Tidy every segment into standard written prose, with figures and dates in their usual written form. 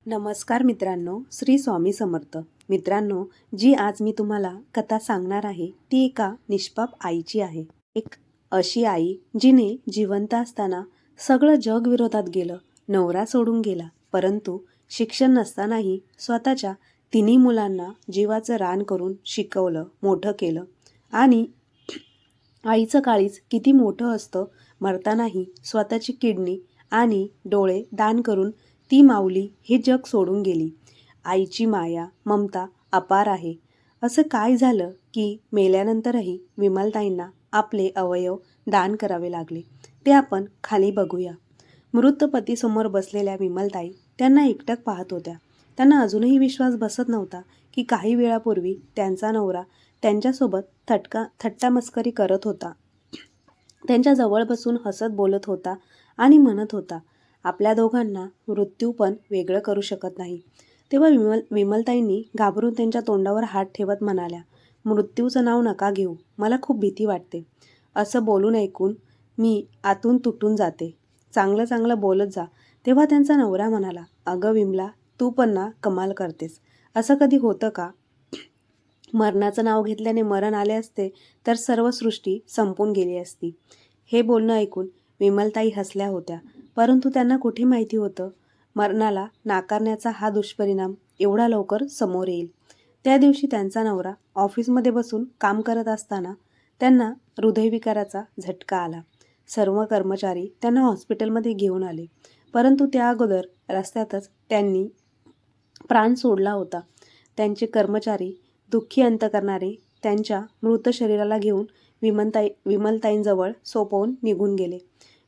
नमस्कार मित्रांनो, श्री स्वामी समर्थ. मित्रांनो, जी आज मी तुम्हाला कथा सांगणार आहे ती एका निष्पाप आईची आहे. एक अशी आई जिने जिवंत असताना सगळं जग विरोधात गेलं, नवरा सोडून गेला, परंतु शिक्षण नसतानाही स्वतःच्या तिन्ही मुलांना जीवाचं रान करून शिकवलं, मोठं केलं. आणि आईचं काळीज किती मोठं असतं, मरतानाही स्वतःची किडनी आणि डोळे दान करून ती माऊली हे जग सोडून गेली. आईची माया ममता अपार आहे. असं काय झालं की मेल्यानंतरही विमलताईंना आपले अवयव दान करावे लागले, ते आपण खाली बघूया. मृत पतीसमोर बसलेल्या विमलताई त्यांना एकटक पाहत होत्या. त्यांना अजूनही विश्वास बसत नव्हता की काही वेळापूर्वी त्यांचा नवरा त्यांच्यासोबत थट्टा मस्करी करत होता. त्यांच्या जवळ बसून हसत बोलत होता आणि म्हणत होता, आपल्या दोघांना मृत्यू पण वेगळं करू शकत नाही. तेव्हा विमलताईंनी घाबरून त्यांच्या तोंडावर हात ठेवत म्हणाल्या, मृत्यूचं नाव नका घेऊ, मला खूप भीती वाटते. असं बोलून ऐकून मी आतून तुटून जाते. चांगलं चांगलं बोलत जा. तेव्हा त्यांचा नवरा म्हणाला, अगं विमला, तू पण ना कमाल करतेस. असं कधी होतं का? मरणाचं नाव घेतल्याने मरण आले असते तर सर्व सृष्टी संपून गेली असती. हे बोलणं ऐकून विमलताई हसल्या होत्या, परंतु त्यांना कुठे माहिती होतं मरणाला नाकारण्याचा हा दुष्परिणाम एवढा लवकर समोर येईल. त्या दिवशी त्यांचा नवरा ऑफिसमध्ये बसून काम करत असताना त्यांना हृदयविकाराचा झटका आला. सर्व कर्मचारी त्यांना हॉस्पिटलमध्ये घेऊन आले, परंतु त्या अगोदर रस्त्यातच त्यांनी प्राण सोडला होता. त्यांचे कर्मचारी दुःखी अंत करणारे त्यांच्या मृत शरीराला घेऊन विमलताईंजवळ सोपवून निघून गेले.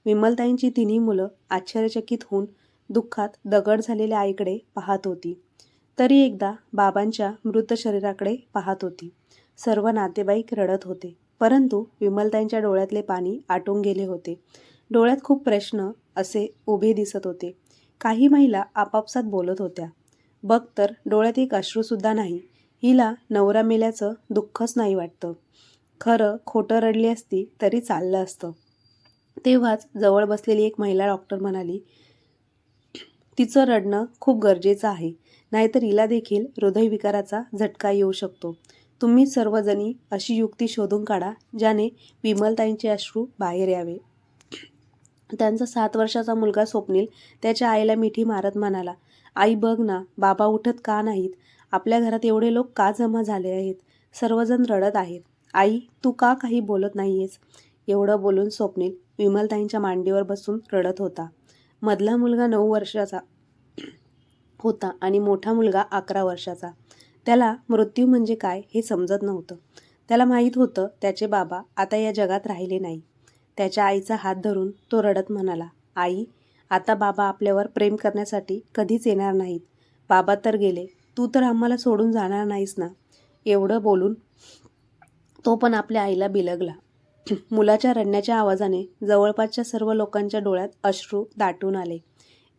विमलताईंची तिन्ही मुलं आश्चर्यचकित होऊन दुःखात दगड झालेल्या आईकडे पाहत होती. तरी एकदा बाबांच्या मृत शरीराकडे पाहत होती. सर्व नातेवाईक रडत होते, परंतु विमलताईंच्या डोळ्यातले पाणी आटून गेले होते. डोळ्यात खूप प्रश्न असे उभे दिसत होते. काही महिला आपापसात बोलत होत्या, बघ तर डोळ्यात एक अश्रूसुद्धा नाही. हिला नवरा मेल्याचं दुःखच नाही वाटतं. खरं खोटं रडली असती तरी चाललं असतं. तेव्हाच जवळ बसलेली एक महिला डॉक्टर म्हणाली, तिचं रडणं खूप गरजेचं आहे, नाहीतर हिला देखील हृदयविकाराचा झटका येऊ शकतो. तुम्ही सर्वजणी अशी युक्ती शोधून काढा ज्याने विमलताईंचे अश्रू बाहेर यावे. त्यांचा 7 वर्षाचा मुलगा स्वप्नील त्याच्या आईला मिठी मारत म्हणाला, आई बघ ना, बाबा उठत का नाहीत? आपल्या घरात एवढे लोक का जमा झाले आहेत? सर्वजण रडत आहेत. आई, तू का काही बोलत नाहीयेस? एवढं बोलून स्वप्नील विमलताईंच्या मांडीवर बसून रडत होता. मधला मुलगा 9 वर्षाचा होता आणि मोठा मुलगा 11 वर्षाचा. त्याला मृत्यू म्हणजे काय हे समजत नव्हतं. त्याला माहीत होतं त्याचे बाबा आता या जगात राहिले नाही. त्याच्या आईचा हात धरून तो रडत म्हणाला, आई, आता बाबा आपल्यावर प्रेम करण्यासाठी कधीच येणार नाहीत. बाबा तर गेले, तू तर आम्हाला सोडून जाणार नाहीस ना? एवढं बोलून तो पण आपल्या आईला बिलगला. मुलाच्या रडण्याच्या आवाजाने जवळपासच्या सर्व लोकांच्या डोळ्यात अश्रू दाटून आले.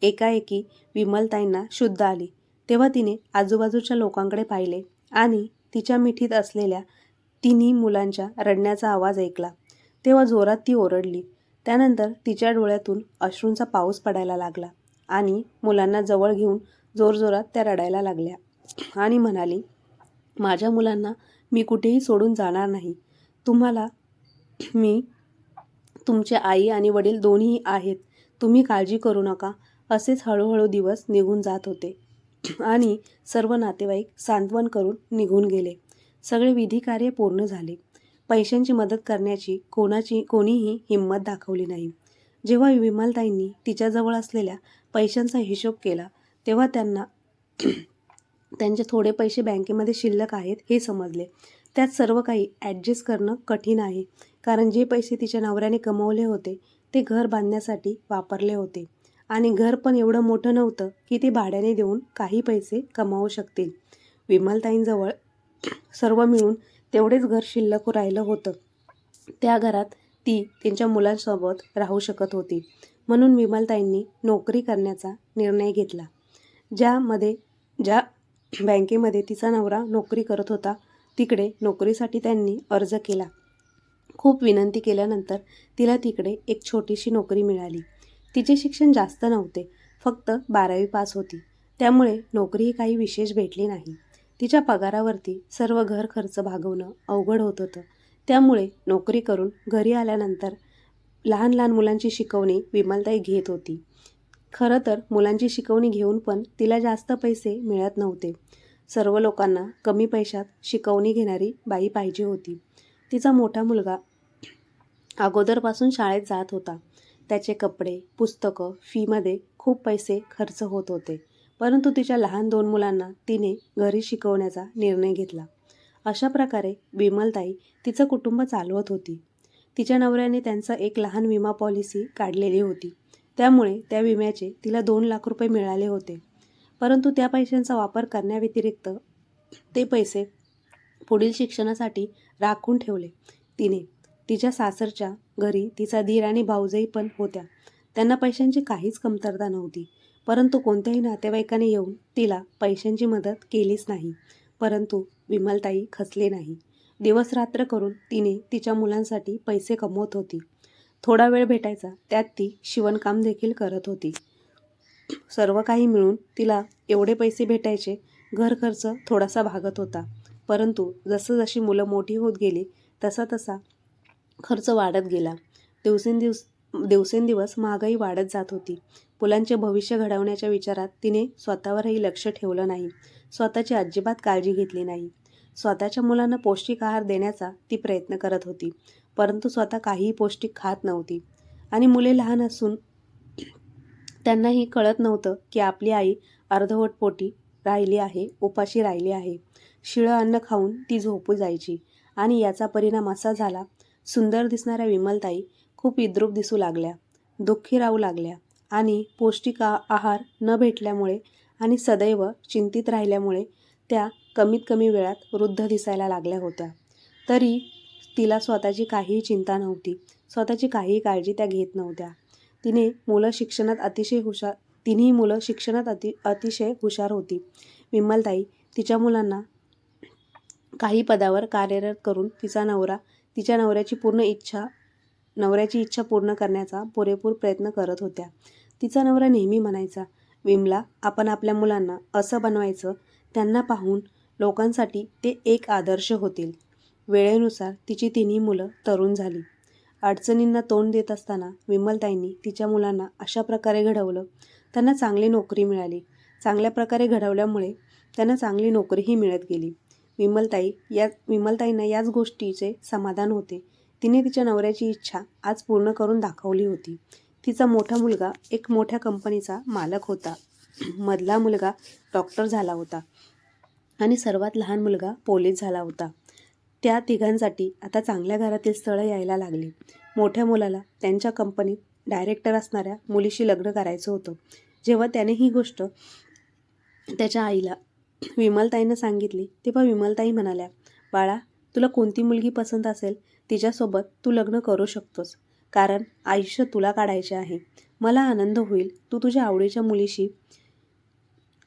एकाएकी विमलताईंना शुद्ध आली. तेव्हा तिने आजूबाजूच्या लोकांकडे पाहिले आणि तिच्या मिठीत असलेल्या तिन्ही मुलांच्या रडण्याचा आवाज ऐकला. तेव्हा जोरात ती ओरडली. त्यानंतर तिच्या डोळ्यातून अश्रूंचा पाऊस पडायला लागला आणि मुलांना जवळ घेऊन जोरजोरात त्या रडायला लागल्या आणि म्हणाली, माझ्या मुलांना मी कुठेही सोडून जाणार नाही. तुम्हाला मी तुमचे आई आणि वडील दोन्ही आहेत. तुम्ही काळजी करू नका. असेच हळूहळू दिवस निघून जात होते आणि सर्व नातेवाईक सांत्वन करून निघून गेले. सगळे विधिकार्य पूर्ण झाले. पैशांची मदत करण्याची कोणीही हिंमत दाखवली नाही. जेव्हा विमलताईंनी तिच्याजवळ असलेल्या पैशांचा हिशोब केला, तेव्हा त्यांना त्यांचे थोडे पैसे बँकेमध्ये शिल्लक आहेत हे समजले. त्यात सर्व काही ॲडजस्ट करणं कठीण आहे, कारण जे पैसे तिच्या नवऱ्याने कमवले होते ते घर बांधण्यासाठी वापरले होते आणि घर पण एवढं मोठं नव्हतं की ते भाड्याने देऊन काही पैसे कमावू शकतील. विमलताईंजवळ सर्व मिळून तेवढेच घर शिल्लक राहिलं होतं. त्या घरात ती त्यांच्या मुलांसोबत राहू शकत होती. म्हणून विमलताईंनी नोकरी करण्याचा निर्णय घेतला. ज्या बँकेमध्ये तिचा नवरा नोकरी करत होता तिकडे नोकरीसाठी त्यांनी अर्ज केला. खूप विनंती केल्यानंतर तिला तिकडे एक छोटीशी नोकरी मिळाली. तिचे शिक्षण जास्त नव्हते, फक्त 12वी पास होती. त्यामुळे नोकरीही काही विशेष भेटली नाही. तिच्या पगारावरती सर्व घर खर्च भागवणं अवघड होत होतं. त्यामुळे नोकरी करून घरी आल्यानंतर लहान लहान मुलांची शिकवणी विमलताई घेत होती. खरं तर मुलांची शिकवणी घेऊन पण तिला जास्त पैसे मिळत नव्हते. सर्व लोकांना कमी पैशात शिकवणी घेणारी बाई पाहिजे होती. तिचा मोठा मुलगा अगोदरपासून शाळेत जात होता. त्याचे कपडे, पुस्तकं, फीमध्ये खूप पैसे खर्च होत होते. परंतु तिच्या लहान 2 मुलांना तिने घरी शिकवण्याचा निर्णय घेतला. अशा प्रकारे विमलताई तिचं कुटुंब चालवत होती. तिच्या नवऱ्याने त्यांचं एक लहान विमा पॉलिसी काढलेली होती. त्यामुळे त्या विम्याचे तिला 2 लाख रुपये मिळाले होते. परंतु त्या पैशांचा वापर करण्याव्यतिरिक्त ते पैसे पुढील शिक्षणासाठी राखून ठेवले तिने. तिच्या सासरच्या घरी तिचा दीर आणि भाऊजाई पण होत्या. त्यांना पैशांची काहीच कमतरता नव्हती. परंतु कोणत्याही नातेवाईकाने येऊन तिला पैशांची मदत केलीच नाही. परंतु विमलताई खचली नाही. दिवसरात्र करून तिने तिच्या मुलांसाठी पैसे कमवत होती. थोडा वेळ भेटायचा त्यात ती शिवणकाम देखील करत होती. सर्व काही मिळून तिला एवढे पैसे भेटायचे. घर खर्च थोडासा भागत होता. परंतु जशी मुलं मोठी होत गेली तसा तसा खर्च वाढत गेला. दिवसेंदिवस महागाई वाढत जात होती. मुलांचे भविष्य घडवण्याच्या विचारात तिने स्वतःवरही लक्ष ठेवलं नाही. स्वतःची अजिबात काळजी घेतली नाही. स्वतःच्या मुलांना पौष्टिक आहार देण्याचा ती प्रयत्न करत होती. परंतु स्वतः काहीही पौष्टिक खात नव्हती. आणि मुले लहान असून त्यांनाही कळत नव्हतं की आपली आई अर्धवट पोटी राहिली आहे, उपाशी राहिली आहे. शिळं अन्न खाऊन ती झोपू जायची. आणि याचा परिणाम असा झाला, सुंदर दिसणाऱ्या विमलताई खूप विद्रूप दिसू लागल्या, दुःखी राहू लागल्या आणि पौष्टिक आहार न भेटल्यामुळे आणि सदैव चिंतित राहिल्यामुळे त्या कमीत कमी वेळात वृद्ध दिसायला लागल्या होत्या. तरी तिला स्वतःची काहीही चिंता नव्हती. स्वतःची काहीही काळजी त्या घेत नव्हत्या. तिन्ही मुलं शिक्षणात अतिशय हुशार होती. विमलताई तिच्या मुलांना काही पदावर कार्यरत करून तिच्या नवऱ्याची इच्छा पूर्ण करण्याचा पुरेपूर प्रयत्न करत होत्या. तिचा नवरा नेहमी म्हणायचा, विमला, आपण आपल्या मुलांना असं बनवायचं, त्यांना पाहून लोकांसाठी ते एक आदर्श होतील. वेळेनुसार तिची तिन्ही मुलं तरुण झाली. अडचणींना तोंड देत असताना विमलताईंनी तिच्या मुलांना अशा प्रकारे घडवलं, त्यांना चांगली नोकरी मिळाली. चांगल्या प्रकारे घडवल्यामुळे त्यांना चांगली नोकरीही मिळत गेली. विमलताईंना याच गोष्टीचे समाधान होते. तिने तिच्या नवऱ्याची इच्छा आज पूर्ण करून दाखवली होती. तिचा मोठा मुलगा एक मोठ्या कंपनीचा मालक होता. मधला मुलगा डॉक्टर झाला होता आणि सर्वात लहान मुलगा पोलीस झाला होता. त्या तिघांसाठी आता चांगल्या घरातील स्थळं यायला लागली. मोठ्या मुलाला त्यांच्या कंपनीत डायरेक्टर असणाऱ्या मुलीशी लग्न करायचं होतं. जेव्हा त्याने ही गोष्ट त्याच्या आईला विमलताईंना सांगितली तेव्हा विमलताई म्हणाल्या, बाळा, तुला कोणती मुलगी पसंत असेल तिच्यासोबत तू लग्न करू शकतोस, कारण आयुष्य तुला काढायचे आहे. मला आनंद होईल तू तुझ्या आवडीच्या मुलीशी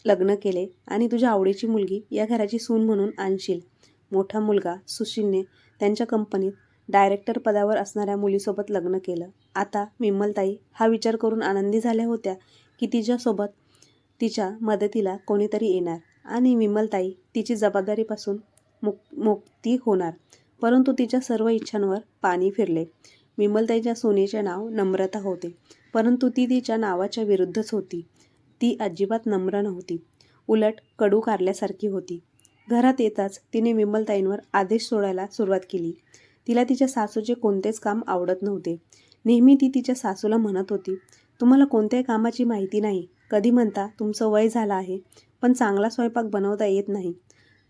लग्न केले आणि तुझ्या आवडीची मुलगी या घराची सून म्हणून आणशील. मोठा मुलगा सुशीलने त्यांच्या कंपनीत डायरेक्टर पदावर असणाऱ्या मुलीसोबत लग्न केलं. आता विमलताई हा विचार करून आनंदी झाल्या होत्या की तिच्यासोबत तिच्या मदतीला कोणीतरी येणार आणि विमलताई तिची जबाबदारीपासून मुक्ती होणार. परंतु तिच्या सर्व इच्छांवर पाणी फिरले. विमलताईच्या सुनेचे नाव नम्रता होते, परंतु ती तिच्या नावाच्या विरुद्धच होती. ती अजिबात नम्र नव्हती, उलट कडू कारल्यासारखी होती. घरात येताच तिने विमलताईंवर आदेश सोडायला सुरुवात केली. तिला तिच्या सासूचे कोणतेच काम आवडत नव्हते. नेहमी ती तिच्या सासूला म्हणत होती, तुम्हाला कोणत्याही कामाची माहिती नाही. कधी म्हणता तुमचं वय झालं आहे पण चांगला स्वयंपाक बनवता येत नाही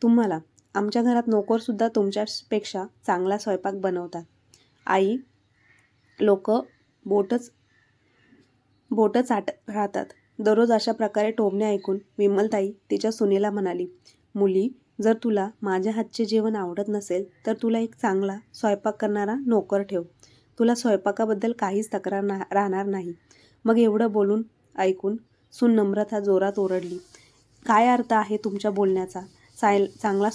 तुम्हाला. आमच्या घरात नोकरसुद्धा तुमच्यापेक्षा चांगला स्वयंपाक बनवतात. आई लोक बोटच चाटत राहतात. दररोज अशा प्रकारे टोमणे ऐकून विमलताई तिच्या सुनेला म्हणाली, मुली, जर तुला माझ्या हातचे जेवण आवडत नसेल तर तुला एक चांगला स्वयंपाक करणारा नोकर ठेव. तुला स्वयंपाकाबद्दल काहीच तक्रार राहणार नाही. मग एवढं ऐकून सून नम्रता जोरात ओरडली, काय अर्थ आहे तुमच्या बोलण्याचा? चांगला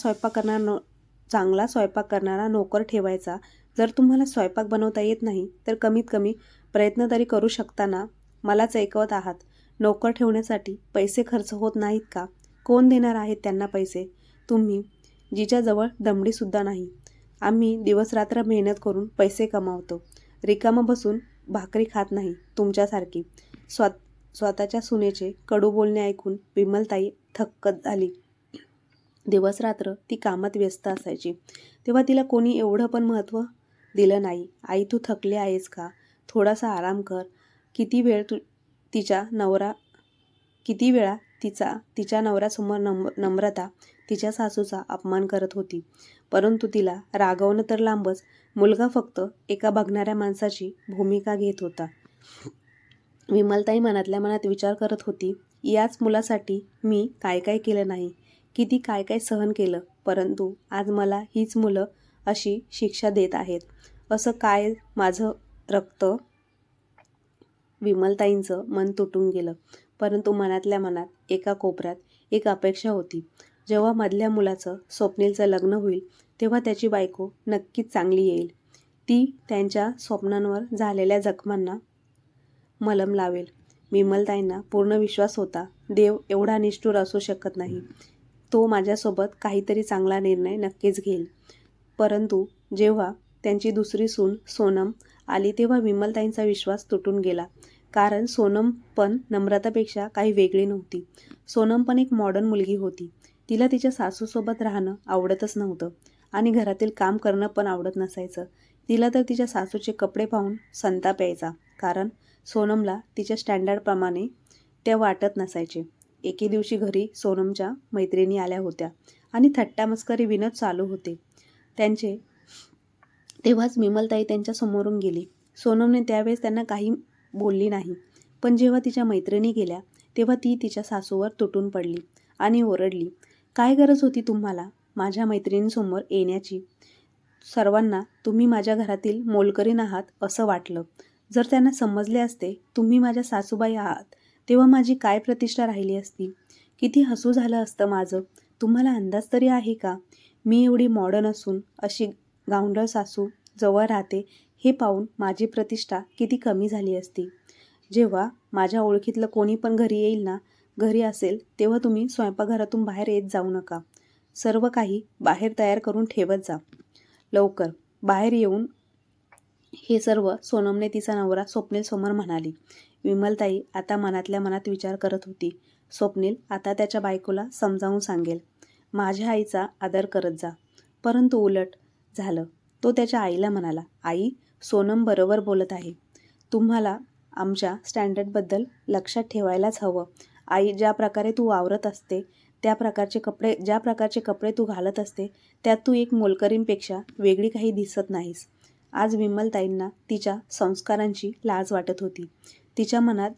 स्वयंपाक करणारा नोकर ठेवायचा. जर तुम्हाला स्वयंपाक बनवता येत नाही तर कमीत कमी प्रयत्न तरी करू शकता ना? मलाच ऐकवत आहात. नोकर ठेवण्यासाठी पैसे खर्च होत नाहीत का? कोण देणार आहेत त्यांना पैसे? तुम्ही, जिच्याजवळ दमडीसुद्धा नाही. आम्ही दिवसरात्र मेहनत करून पैसे कमावतो. रिकामं बसून भाकरी खात नाही तुमच्यासारखी. स्वतःच्या सुनेचे कडू बोलणे ऐकून विमलताई थक्क झाली. दिवसरात्र ती कामात व्यस्त असायची, तेव्हा तिला कोणी एवढं पण महत्त्व दिलं नाही. आई, तू थकली आहेस का? थोडासा आराम कर. किती वेळा तिच्या नवऱ्यासमोर नम्रता तिच्या सासूचा अपमान करत होती. परंतु तिला रागवणं तर लांबच, मुलगा फक्त एका बघणाऱ्या माणसाची भूमिका घेत होता. विमलताई मनातल्या मनात विचार करत होती, याच मुलासाठी मी काय काय केलं नाही, किती काय काय सहन केलं, परंतु आज मला हीच मुलं अशी शिक्षा देत आहेत. असं काय माझं रक्त? विमलताईंचं मन तुटून गेलं. परंतु मनातल्या मनात एका कोपऱ्यात एक अपेक्षा होती. जेव्हा मधल्या मुलाचं स्वप्नीलचं लग्न होईल तेव्हा त्याची बायको नक्कीच चांगली येईल. ती त्यांच्या स्वप्नांवर झालेल्या जखमांना मलम लावेल. विमलताईंना पूर्ण विश्वास होता, देव एवढा निष्ठुर असू शकत नाही. तो माझ्यासोबत काहीतरी चांगला निर्णय नक्कीच घेईल. परंतु जेव्हा त्यांची दुसरी सून सोनम आली तेव्हा विमलताईंचा विश्वास तुटून गेला. कारण सोनम पण नम्रतापेक्षा काही वेगळी नव्हती. सोनम पण एक मॉडर्न मुलगी होती. तिला तिच्या सासूसोबत राहणं आवडतच नव्हतं आणि घरातील काम करणं पण आवडत नसायचं. तिला तर तिच्या सासूचे कपडे पाहून संताप यायचा, कारण सोनमला तिच्या स्टँडर्डप्रमाणे त्या वाटत नसायचे. एके दिवशी घरी सोनमच्या मैत्रिणी आल्या होत्या आणि थट्टामस्करी विनोद चालू होते त्यांचे. तेव्हाच विमलताई त्यांच्या समोरून गेली. सोनमने त्यावेळेस त्यांना काही बोलली नाही, पण जेव्हा तिच्या मैत्रिणी गेल्या तेव्हा ती तिच्या सासूवर तुटून पडली आणि ओरडली, काय गरज होती तुम्हाला माझ्या मैत्रिणींसमोर येण्याची? सर्वांना तुम्ही माझ्या घरातील मोलकरीण आहात असं वाटलं. जर त्यांना समजले असते तुम्ही माझ्या सासूबाई आहात, तेव्हा माझी काय प्रतिष्ठा राहिली असती? किती हसू झालं असतं माझं. तुम्हाला अंदाज तरी आहे का? मी एवढी मॉडर्न असून अशी गावंढळ सासू जवळ राहते हे पाहून माझी प्रतिष्ठा किती कमी झाली असती. जेव्हा माझ्या ओळखीतलं कोणी पण घरी असेल तेव्हा तुम्ही स्वयंपाकघरातून बाहेर येत जाऊ नका. सर्व काही बाहेर तयार करून ठेवत जा. लवकर बाहेर येऊन हे सर्व सोनमने तिचा नवरा स्वप्नील समोर म्हणाली. विमलताई आता मनातल्या मनात विचार करत होती, स्वप्नील आता त्याच्या बायकोला समजावून सांगेल, माझ्या आईचा आदर करत जा. परंतु उलट झालं. तो त्याच्या आईला म्हणाला, आई, सोनम बरोबर बोलत आहे. तुम्हाला आमच्या स्टँडर्डबद्दल लक्षात ठेवायलाच हवं. आई, ज्या प्रकारे तू वावरत असते, ज्या प्रकारचे कपडे तू घालत असते, त्यात तू एक मोलकरीणपेक्षा वेगळी काही दिसत नाहीस. आज विमलताईंना तिच्या संस्कारांची लाज वाटत होती. तिच्या मनात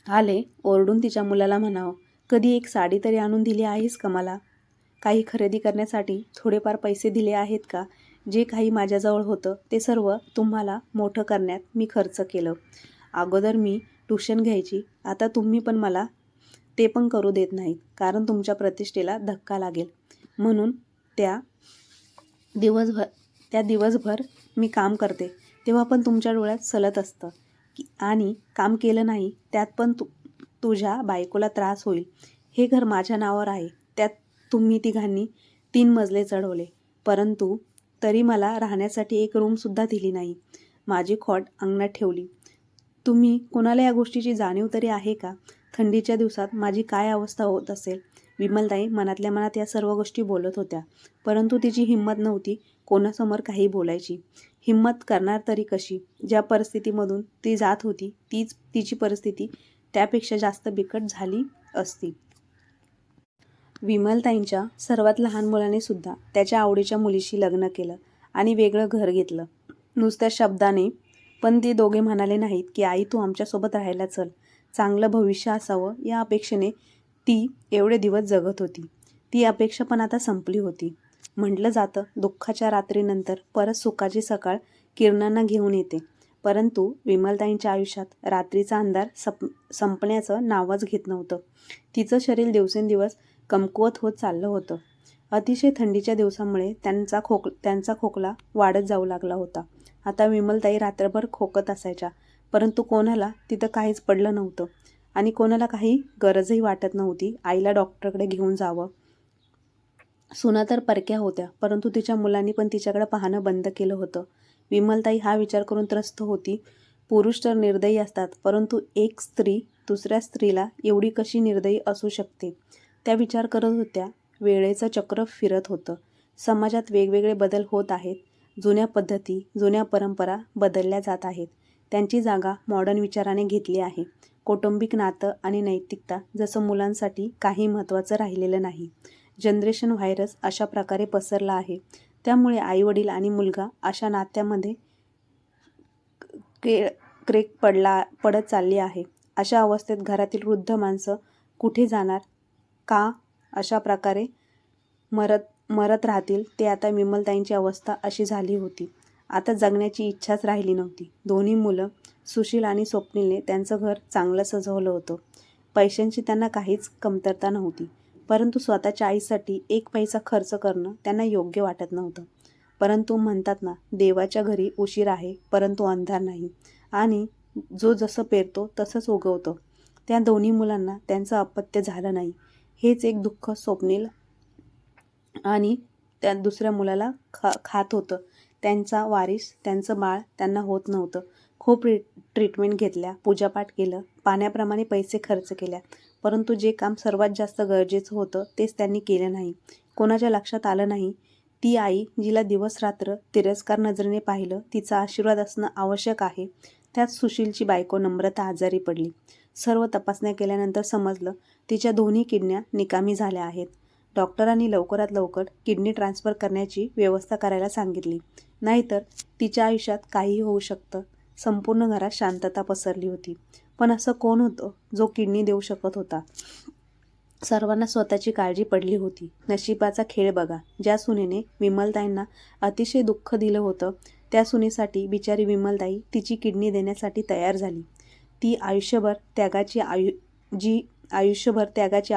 आले ओरडून तिच्या मुलाला म्हणावं, कधी एक साडी तरी आणून दिली आहेस का मला? काही खरेदी करण्यासाठी थोडेफार पैसे दिले आहेत का? जे काही माझ्याजवळ होतं ते सर्व तुम्हाला मोठं करण्यात मी खर्च केलं. अगोदर मी ट्यूशन घ्यायची, आता तुम्ही पण मला ते पण करू देत नाहीत, कारण तुमच्या प्रतिष्ठेला धक्का लागेल. म्हणून त्या दिवसभर मी काम करते तेव्हा पण तुमच्या डोळ्यात सलत असतं आणि काम केलं नाही त्यात पण तुझ्या बायकोला त्रास होईल. हे घर माझ्या नावावर आहे, त्यात तुम्ही तिघांनी 3 मजले चढवले, परंतु तरी मला राहण्यासाठी एक रूमसुद्धा दिली नाही. माझी खॉट अंगणात ठेवली. तुम्ही कोणाला या गोष्टीची जाणीव तरी आहे का? थंडीच्या दिवसात माझी काय अवस्था होत असेल? विमलताई मनातल्या मनात या सर्व गोष्टी बोलत होत्या, परंतु तिची हिंमत नव्हती कोणासमोर काही बोलायची. हिंमत करणार तरी कशी? ज्या परिस्थितीमधून ती जात होती तीच तिची परिस्थिती त्यापेक्षा जास्त बिकट झाली असती. विमलताईंच्या सर्वात लहान मुलाने सुद्धा त्याच्या आवडीच्या मुलीशी लग्न केलं आणि वेगळं घर घेतलं. नुसत्या शब्दाने पण ते दोघे म्हणाले नाहीत की आई, तू आमच्यासोबत राहायला चल. चांगलं भविष्य असावं या अपेक्षेने ती एवढे दिवस जगत होती. ती अपेक्षा पण आता संपली होती. म्हटलं जातं, दुःखाच्या रात्रीनंतर परत सुखाची सकाळ किरणांना घेऊन येते. परंतु विमलताईंच्या आयुष्यात रात्रीचा अंधार संपण्याचं नावच घेत नव्हतं. तिचं शरीर दिवसेंदिवस कमकुवत होत चाललं होतं. अतिशय थंडीच्या दिवसामुळे त्यांचा खोकला वाढत जाऊ लागला होता. आता विमलताई रात्रभर खोकत असायच्या, परंतु कोणाला तिथं काहीच पडलं नव्हतं. आणि कोणाला काही गरजही वाटत नव्हती आईला डॉक्टरकडे घेऊन जावं. सुना तर परक्या होत्या, परंतु तिच्या मुलांनी पण तिच्याकडे पाहणं बंद केलं होतं. विमलताई हा विचार करून त्रस्त होती. पुरुष तर निर्दयी असतात, परंतु एक स्त्री दुसऱ्या स्त्रीला एवढी कशी निर्दयी असू शकते, त्या विचार करत होत्या. वेळेचं चक्र फिरत होतं. समाजात वेगवेगळे बदल होत आहेत. जुन्या पद्धती, जुन्या परंपरा बदलल्या जात आहेत. त्यांची जागा मॉडर्न विचाराने घेतली आहे. कौटुंबिक नातं आणि नैतिकता जसं मुलांसाठी काही महत्त्वाचं राहिलेलं नाही. जनरेशन व्हायरस अशा प्रकारे पसरला आहे. त्यामुळे आईवडील आणि मुलगा अशा नात्यामध्ये क्रेक पडत चालली आहे. अशा अवस्थेत घरातील वृद्ध माणसं कुठे जाणार, का अशा प्रकारे मरत राहतील. ते आता विमलताईंची अवस्था अशी झाली होती. आता जगण्याची इच्छाच राहिली नव्हती. दोन्ही मुलं सुशील आणि स्वप्नीलने त्यांचं घर चांगलं सजवलं होतं. पैशांची त्यांना काहीच कमतरता नव्हती, परंतु स्वतःच्या आईसाठी एक पैसा खर्च करणं त्यांना योग्य वाटत नव्हतं. परंतु म्हणतात ना, देवाच्या घरी उशीर आहे परंतु अंधार नाही, आणि जो जसं पेरतो तसंच उगवतो. त्या दोन्ही मुलांना त्यांचं अपत्य झालं नाही, हेच एक दुःख स्वप्नील आणि त्या दुसऱ्या मुलाला खात होतं. त्यांचा वारीस, त्यांचं बाळ त्यांना होत नव्हतं. खूप ट्रीटमेंट घेतल्या, पूजापाठ केलं, पाण्याप्रमाणे पैसे खर्च केल्या, परंतु जे काम सर्वात जास्त गरजेचं होतं तेच त्यांनी केलं नाही. कोणाच्या लक्षात आलं नाही, ती आई जिला दिवस रात्र तिरस्कार नजरेने पाहिलं, तिचा आशीर्वाद असणं आवश्यक आहे. त्यात सुशीलची बायको नम्रता आजारी पडली. सर्व तपासण्या केल्यानंतर समजलं तिच्या दोन्ही किडन्या निकामी झाल्या आहेत. डॉक्टरांनी लवकरात लवकर किडनी ट्रान्सफर करण्याची व्यवस्था करायला सांगितली, नाहीतर तिच्या आयुष्यात काहीही होऊ शकतं. संपूर्ण घरात शांतता पसरली होती. पण असं कोण होतं जो किडनी देऊ शकत होता? सर्वांना स्वतःची काळजी पडली होती. नशिबाचा खेळ बघा. ज्या सुनेने विमलताईंना अतिशय दुःख दिलं होतं, त्या सुनेसाठी बिचारी विमलताई तिची किडनी देण्यासाठी तयार झाली. ती आयुष्यभर त्यागाची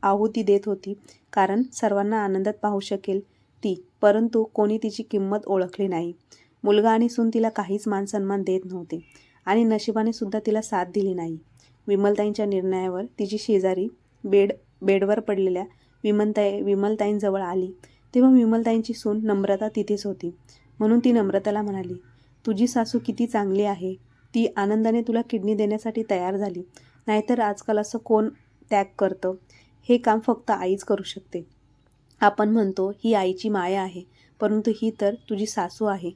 आहुती देत होती, कारण सर्वांना आनंदात पाहू शकेल ती. परंतु कोणी तिची किंमत ओळखली नाही. मुलगा आणि सून तिला काहीच मानसन्मान देत नव्हते, आणि नशिबाने सुद्धा तिला साथ दिली नाही. विमलताईंच्या निर्णयावर तिची शेजारी बेडवर पडलेल्या विमलताईंजवळ आली, तेव्हा विमलताईंची सून नम्रता तिथेच होती. म्हणून ती नम्रताला म्हणाली, तुझी सासू किती चांगली आहे. ती आनंदाने तुला किडनी देण्यासाठी तयार झाली. नाहीतर आजकाल असं कोण त्याग करतं? हे काम फक्त आईच करू शकते. आपण म्हणतो ही आईची माया आहे, परंतु ही तर तुझी सासू आहे.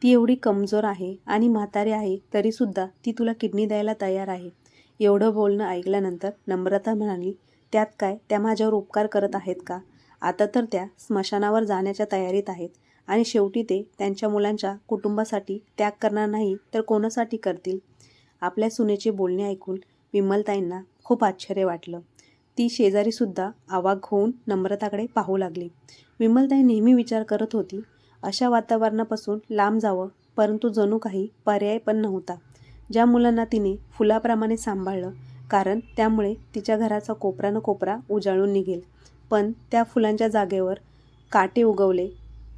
ती एवढी कमजोर आहे आणि म्हातारी आहे, तरीसुद्धा ती तुला किडनी द्यायला तयार आहे. एवढं बोलणं ऐकल्यानंतर नम्रता म्हणाली, त्यात काय, त्या माझ्यावर उपकार करत आहेत का? आता तर त्या स्मशानावर जाण्याच्या तयारीत आहेत, आणि शेवटी ते त्यांच्या मुलांच्या कुटुंबासाठी त्याग करणार नाही तर कोणासाठी करतील? आपल्या सुनेचे बोलणे ऐकून विमलताईंना खूप आश्चर्य वाटलं. ती शेजारीसुद्धा अवाक होऊन नम्रताकडे पाहू लागली. विमलताई नेहमी विचार करत होती, अशा वातावरणापासून लांब जावं, परंतु जणू काही पर्याय पण नव्हता. ज्या मुलांना तिने फुलाप्रमाणे सांभाळलं, कारण त्यामुळे तिच्या घराचा कोपरा न कोपरा उजाळून निघेल, पण त्या फुलांच्या जागेवर काटे उगवले.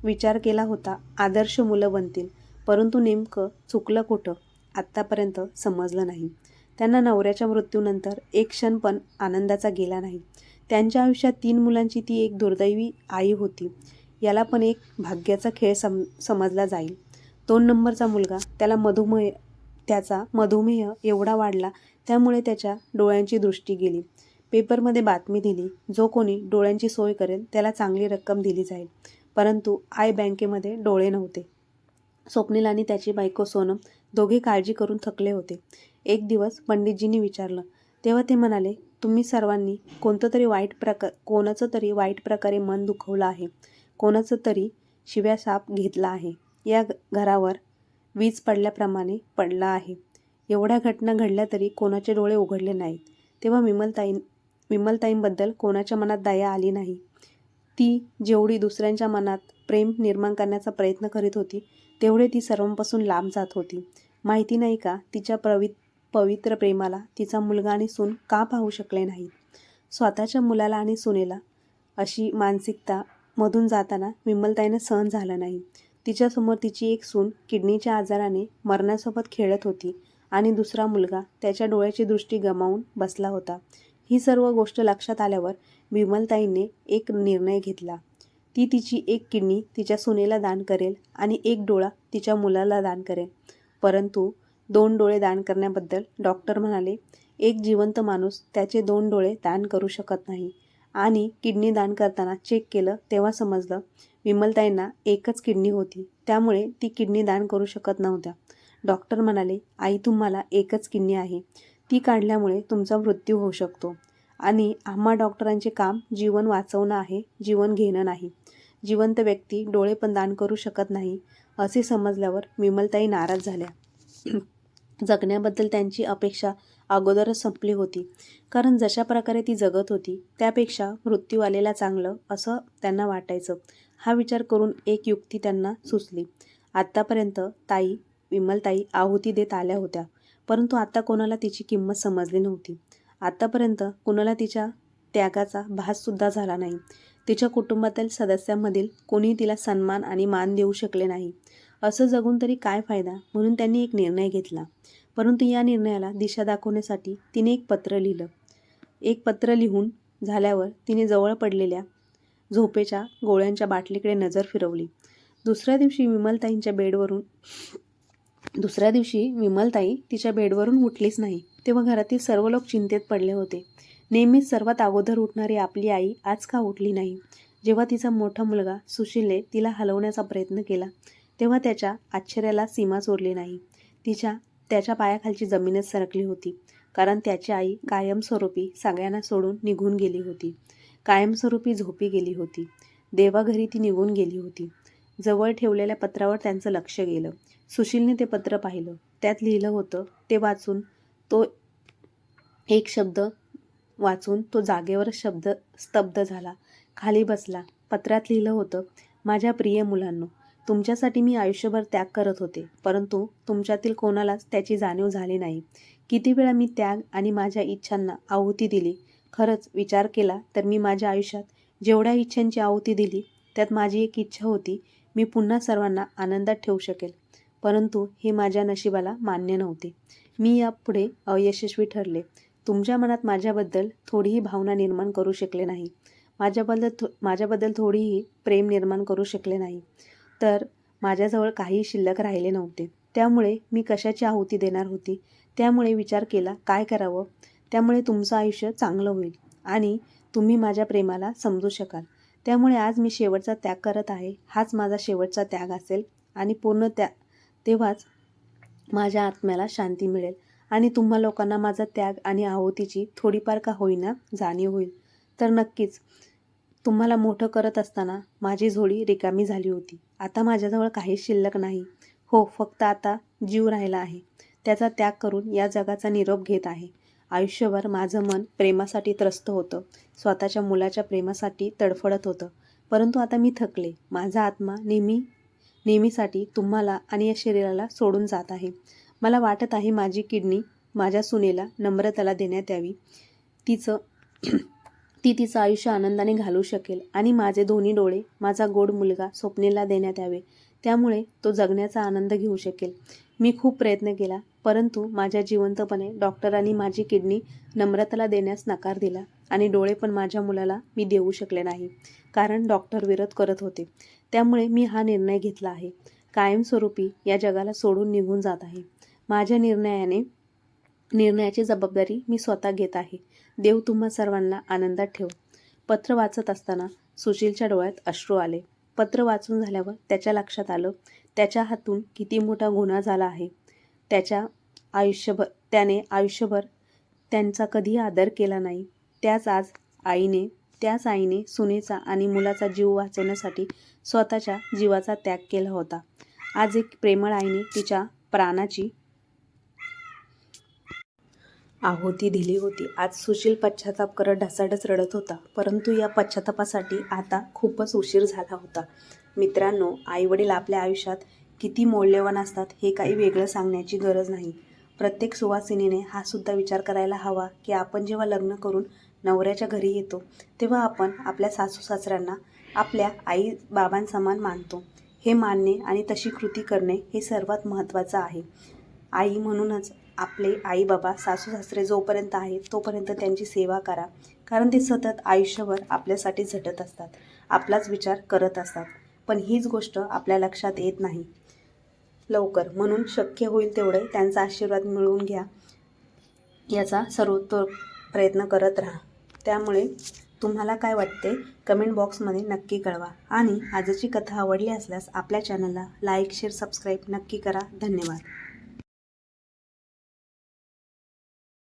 विचार केला होता आदर्श मुलं बनतील, परंतु नेमकं चुकलं कुठं आत्तापर्यंत समजलं नाही. त्यांना नवऱ्याच्या मृत्यूनंतर एक क्षण पण आनंदाचा गेला नाही. त्यांच्या आयुष्यात 3 मुलांची ती एक दुर्दैवी आई होती. याला पण एक भाग्याचा खेळ समजला जाईल. 2 नंबरचा मुलगा, त्याचा मधुमेह एवढा वाढला, त्यामुळे त्याच्या डोळ्यांची दृष्टी गेली. पेपरमध्ये बातमी दिली, जो कोणी डोळ्यांची सोय करेल त्याला चांगली रक्कम दिली जाईल. परंतु बँकेमध्ये डोळे नव्हते. स्वप्नील आणि त्याची बायको सोनम दोघे काळजी करून थकले होते. एक दिवस पंडितजींनी विचारलं, तेव्हा ते म्हणाले, तुम्ही सर्वांनी कोणाचं तरी वाईट प्रकारे मन दुखवलं आहे, कोणाचं तरी शिव्या शाप घेतला आहे. या घरावर वीज पडल्याप्रमाणे पडला आहे. एवढ्या घटना घडल्या तरी कोणाचे डोळे उघडले नाहीत. तेव्हा विमलताईंबद्दल कोणाच्या मनात दया आली नाही. ती जेवढी दुसऱ्यांच्या मनात प्रेम निर्माण करण्याचा प्रयत्न करीत होती, तेवढे ती सर्वांपासून लांब जात होती. माहिती नाही का, तिच्या पवित्र प्रेमाला तिचा मुलगा आणि सून का पाहू शकले नाहीत? स्वतःच्या मुलाला आणि सुनेला अशी मानसिकता मधून जाताना विमलताईंना सहन झालं नाही. तिच्यासमोर तिची एक सून किडनीच्या आजाराने मरणासोबत खेळत होती, आणि दुसरा मुलगा त्याच्या डोळ्याची दृष्टी गमावून बसला होता. ही सर्व गोष्ट लक्षात आल्यावर विमलताईने एक निर्णय घेतला. ती तिची एक किडनी तिच्या सुनेला दान करेल आणि एक डोळा तिच्या मुलाला दान करेल. परंतु 2 डोळे दान करण्याबद्दल डॉक्टर म्हणाले, एक जिवंत माणूस त्याचे 2 डोळे दान करू शकत नाही. आणि किडनी दान करताना चेक केलं तेव्हा समजलं विमलताईंना एकच किडनी होती, त्यामुळे ती किडनी दान करू शकत नव्हत्या. डॉक्टर म्हणाले, आई तुम्हाला एकच किडनी आहे, ती काढल्यामुळे तुमचा मृत्यू होऊ शकतो. आणि आम्हा डॉक्टरांचे काम जीवन वाचवणं आहे, जीवन घेणं नाही. जिवंत व्यक्ती डोळे पण दान करू शकत नाही असे समजल्यावर विमलताई नाराज झाल्या. जगण्याबद्दल त्यांची अपेक्षा अगोदरच संपली होती, कारण जशा प्रकारे ती जगत होती त्यापेक्षा मृत्यू आलेला चांगलं असं त्यांना वाटायचं. हा विचार करून एक युक्ती त्यांना सुचली. आत्तापर्यंत विमलताई आहुती देत आल्या होत्या, परंतु आता कोणाला तिची किंमत समजली नव्हती. आत्तापर्यंत कुणाला तिच्या त्यागाचा भाससुद्धा झाला नाही. तिच्या कुटुंबातील सदस्यांमधील कोणी तिला सन्मान आणि मान देऊ शकले नाही. असं जगून तरी काय फायदा, म्हणून त्यांनी एक निर्णय घेतला. परंतु या निर्णयाला दिशा दाखवण्यासाठी तिने एक पत्र लिहिलं. एक पत्र लिहून झाल्यावर तिने जवळ पडलेल्या झोपेच्या गोळ्यांच्या बाटलीकडे नजर फिरवली. दुसऱ्या दिवशी विमलताई तिच्या बेडवरून उठलीच नाही. तेव्हा घरातील सर्व लोक चिंतेत पडले होते. नेहमीच सर्वात अगोदर उठणारी आपली आई आज का उठली नाही? जेव्हा तिचा मोठा मुलगा सुशीलने तिला हलवण्याचा प्रयत्न केला तेव्हा त्याच्या आश्चर्याला सीमाच उरली नाही. त्याच्या पायाखालची जमीनच सरकली होती, कारण त्याची आई कायमस्वरूपी सगळ्यांना सोडून निघून गेली होती. कायमस्वरूपी झोपी गेली होती. देवाघरी ती निघून गेली होती. जवळ ठेवलेल्या पत्रावर त्यांचं लक्ष गेलं. सुशीलने ते पत्र पाहिलं. त्यात लिहिलं होतं. ते वाचून तो जागेवर स्तब्ध झाला. खाली बसला. पत्रात लिहिलं होतं, माझ्या प्रिय मुलांनो, तुमच्यासाठी मी आयुष्यभर त्याग करत होते, परंतु तुमच्यातील कोणालाच त्याची जाणीव झाली नाही. किती वेळा मी त्याग आणि माझ्या इच्छांना आहुती दिली. खरंच विचार केला तर मी माझ्या आयुष्यात जेवढ्या इच्छांची आहुती दिली त्यात माझी एक इच्छा होती, मी पुन्हा सर्वांना आनंदात ठेवू शकेल. परंतु हे माझ्या नशिबाला मान्य नव्हते. मी यापुढे अयशस्वी ठरले. तुमच्या मनात माझ्याबद्दल थोडीही भावना निर्माण करू शकले नाही. माझ्याबद्दल थोडीही प्रेम निर्माण करू शकले नाही. तर माझ्याजवळ काही शिल्लक राहिले नव्हते. त्यामुळे मी कशाची आहुती देणार होती? त्यामुळे विचार केला, काय करावं? त्यामुळे तुमचं आयुष्य चांगलं होईल आणि तुम्ही माझ्या प्रेमाला समजू शकाल. त्यामुळे आज मी शेवटचा त्याग करत आहे. हाच माझा शेवटचा त्याग असेल आणि तेव्हाच माझ्या आत्म्याला शांती मिळेल आणि तुम्हा लोकांना माझा त्याग आणि आहुतीची थोडीफार का होईना जाणीव होईल. तर नक्कीच तुम्हाला मोठं करत असताना माझी झोळी रिकामी झाली होती. आता माझ्याजवळ काहीच शिल्लक नाही. हो, फक्त आता जीव राहिला आहे. त्याचा त्याग करून या जगाचा निरोप घेत आहे. आयुष्यभर माझं मन प्रेमासाठी त्रस्त होतं. स्वतःच्या मुलाच्या प्रेमासाठी तडफडत होतं. परंतु आता मी थकले. माझा आत्मा नेहमीसाठी तुम्हाला आणि या शरीराला सोडून जात आहे. मला वाटत आहे माझी किडनी माझ्या सुनेला नम्रताला देण्यात यावी. ती तिचं आयुष्य आनंदाने घालवू शकेल आणि माझे दोन्ही डोळे माझा गोड मुलगा स्वप्नेला देण्यात यावे. त्यामुळे तो जगण्याचा आनंद घेऊ शकेल. मी खूप प्रयत्न केला, परंतु माझ्या जिवंतपणे डॉक्टरांनी माझी किडनी नम्रताला देण्यास नकार दिला आणि डोळे पण माझ्या मुलाला मी देऊ शकले नाही, कारण डॉक्टर विरोध करत होते. त्यामुळे मी हा निर्णय घेतला आहे. कायमस्वरूपी या जगाला सोडून निघून जात आहे. माझ्या निर्णयाची जबाबदारी मी स्वतः घेत आहे. देव तुम्हा सर्वांना आनंदात ठेव. पत्र वाचत असताना सुशीलच्या डोळ्यात अश्रू आले. पत्र वाचून झाल्यावर त्याच्या लक्षात आलं त्याच्या हातून किती मोठा गुन्हा झाला आहे. त्याने आयुष्यभर त्यांचा कधीही आदर केला नाही. त्याच आईने सुनेचा आणि मुलाचा जीव वाचवण्यासाठी स्वतःच्या जीवाचा त्याग केला होता. आज एक प्रेमळ आईने तिच्या प्राणाची आहुती दिली होती. आज सुशील पश्चाताप करत ढसाढस रडत होता, परंतु या पश्चातापासाठी आता खूपच उशीर झाला होता. मित्रांनो, आईवडील आपल्या आयुष्यात किती मौल्यवान असतात हे काही वेगळं सांगण्याची गरज नाही. प्रत्येक सुवासिनीने हा सुद्धा विचार करायला हवा की आपण जेव्हा लग्न करून नवऱ्याच्या घरी येतो तेव्हा आपण आपल्या सासू सासऱ्यांना आपल्या आई बाबांसमान मानतो. हे मानणे आणि तशी कृती करणे हे सर्वात महत्त्वाचं आहे. आपले आई बाबा सासू सासरे जोपर्यंत आहेत तोपर्यंत त्यांची सेवा करा, कारण ते सतत आयुष्यभर आपल्यासाठी झटत असतात, आपलाच विचार करत असतात. पण हीच गोष्ट आपल्या लक्षात येत नाही लवकर. म्हणून शक्य होईल तेवढे त्यांचा आशीर्वाद मिळवून घ्या, याचा सर्वोत्तम प्रयत्न करत राहा. त्यामुळे तुम्हाला काय वाटते कमेंट बॉक्समध्ये नक्की कळवा. आणि आजची कथा आवडली असल्यास आपल्या चॅनलला लाईक शेअर सबस्क्राईब नक्की करा. धन्यवाद.